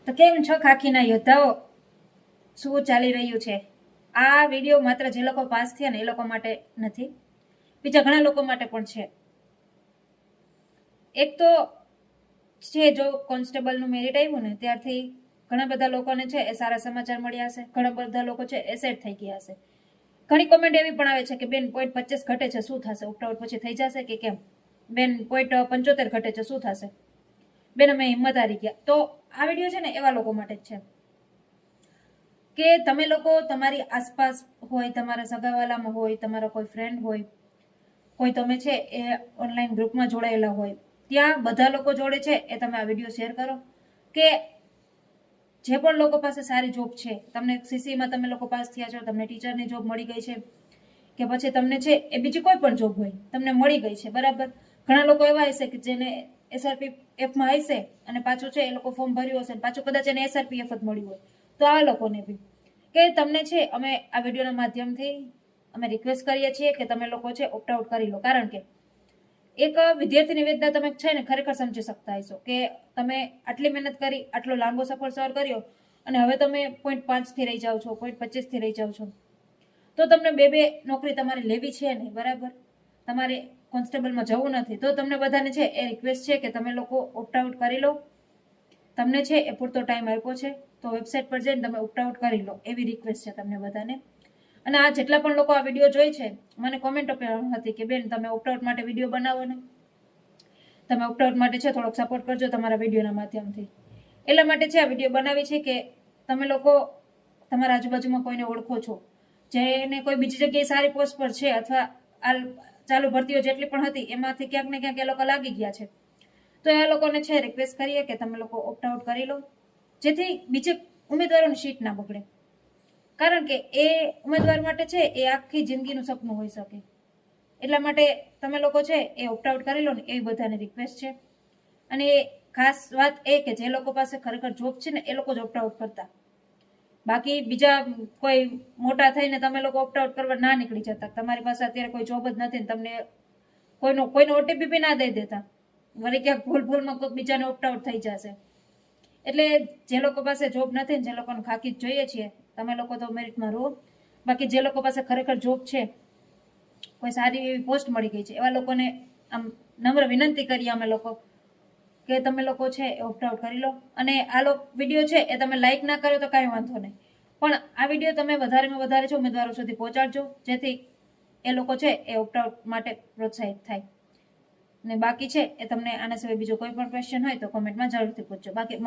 તો કેમ છો ખાખીના યોદ્ધાઓ? શું ચાલી રહ્યું છે? આ વિડીયો માત્ર જે લોકો પાસ થયા ને એ લોકો માટે નથી, બીજા ઘણા લોકો માટે પણ છે. એક તો છે, જો કોન્સ્ટેબલનું મેરિટ આવ્યું ને ત્યારથી ઘણા બધા લોકોને છે એ સારા સમાચાર મળ્યા હશે, ઘણા બધા લોકો છે એ સેટ થઈ ગયા હશે. ઘણી કોમેન્ટ એવી પણ આવે છે કે બેન .25 ઘટે છે, શું થશે? ઓપ્ટઆઉટ પછી થઈ જશે કે કેમ? બેન .75 ઘટે છે, શું થશે? બેન અમે હિંમત હારી ગયા. તો આ વિડીયો છે ને એવા લોકો માટે જ છે કે તમે લોકો તમારી આસપાસ હોય, તમારા સગાવાલામાં હોય, તમારા કોઈ ફ્રેન્ડ હોય, કોઈ તમે છે એ ઓનલાઈન ગ્રુપમાં જોડાયેલા હોય, ત્યાં બધા લોકો જોડે છે એ તમે આ વિડીયો શેર કરો કે જે પણ લોકો પાસે સારી જોબ છે, તમને સીસીમાં તમે લોકો પાસ થયા છો, તમને ટીચરની જોબ મળી ગઈ છે કે પછી તમને છે એ બીજી કોઈ પણ જોબ હોય તમને મળી ગઈ છે, બરાબર. ઘણા લોકો એવા હશે કે જેને SRPF-માં હશે અને પાછું છે એ લોકો ફોર્મ ભર્યું હશે, પાછું કદાચ એને SRPF જ મળ્યું હોય. તો આ લોકોને બી કે તમને છે અમે આ વિડીયોના માધ્યમથી અમે રિક્વેસ્ટ કરીએ છીએ કે તમે લોકો છે ઓપ્ટ આઉટ કરી લો. કારણ કે એક વિદ્યાર્થીની વેદના તમે છે ને ખરેખર સમજી શકતા હશો કે તમે આટલી મહેનત કરી, આટલો લાંબો સફર સર કર્યો અને હવે તમે .5 થી રહી જાઓ છો, .25 થી રહી જાઓ છો, તો તમને બે નોકરી તમારે લેવી છે નહીં, બરાબર. તમારે કોન્સ્ટેબલમાં જવું નથી, તો તમને બધાને છે એ રિક્વેસ્ટ છે કે તમે લોકો ઓપ્ટ આઉટ કરી લો. તમને છે એ પૂરતો ટાઈમ આપ્યો છે તો વેબસાઇટ પર જઈને તમે ઓપ્ટ આઉટ કરી લો, એવી રિક્વેસ્ટ છે તમને બધાને. અને આ જેટલા પણ લોકો આ વિડીયો જોઈ છે, મને કોમેન્ટો પણ હતી કે બેન તમે ઓપ્ટ આઉટ માટે વિડીયો બનાવો ને, તમે ઓપ્ટ આઉટ માટે છે થોડોક સપોર્ટ કરજો તમારા વિડીયોના માધ્યમથી. એટલા માટે છે આ વિડીયો બનાવી છે કે તમે લોકો તમારા આજુબાજુમાં કોઈને ઓળખો છો જેને કોઈ બીજી જગ્યાએ સારી પોસ્ટ પર છે, અથવા આ ચાલુ ભરતીઓ જેટલી પણ હતી એમાંથી ક્યાંક ને ક્યાંક એ લોકો લાગી ગયા છે, તો એ લોકોને છે રિક્વેસ્ટ કરીએ કે તમે લોકો ઓપ્ટ આઉટ કરી લો, જેથી બીજે ઉમેદવારોની સીટ ના બગડે. કારણ કે એ ઉમેદવાર માટે છે એ આખી જિંદગીનું સપનું હોઈ શકે. એટલા માટે તમે લોકો છે એ ઓપ્ટ આઉટ કરી લો ને, એવી બધાને રિક્વેસ્ટ છે. અને ખાસ વાત એ કે જે લોકો પાસે ખરેખર જોબ છે ને એ લોકો જ ઓપ્ટ આઉટ કરતા. બાકી બીજા કોઈ મોટા થઈને તમે લોકો ઓપ્ટ આઉટ કરવા ના નીકળી જતા. તમારી પાસે અત્યારે કોઈ જોબ જ નથી ને તમને કોઈનો OTP બી ના દઈ દેતા, વળી ક્યાંક ભૂલમાં કોઈ બીજાને ઓપ્ટ આઉટ થઈ જશે. એટલે જે લોકો પાસે જોબ નથી ને જે લોકોને ખાકી જ જોઈએ છીએ, તમે લોકો તો મેરિટમાં રહો. બાકી જે લોકો પાસે ખરેખર જોબ છે, કોઈ સારી એવી પોસ્ટ મળી ગઈ છે, એવા લોકોને આમ નમ્ર વિનંતી કરીએ અમે લોકો કે તમે લોકો છે એ ઓપ્ટ આઉટ કરી લો. અને આ વિડીયો છે એ તમે લાઈક ના કરો તો કાંઈ વાંધો નહીં, પણ આ વિડીયો તમે વધારેમાં વધારે છે ઉમેદવારો સુધી પહોંચાડજો, જેથી એ લોકો છે એ ઓપ્ટ આઉટ માટે પ્રોત્સાહિત થાય. ને બાકી છે એ તમને આના સિવાય બીજો કોઈ પણ ક્વેશ્ચન હોય તો કોમેન્ટમાં જરૂરથી પૂછજો. બાકી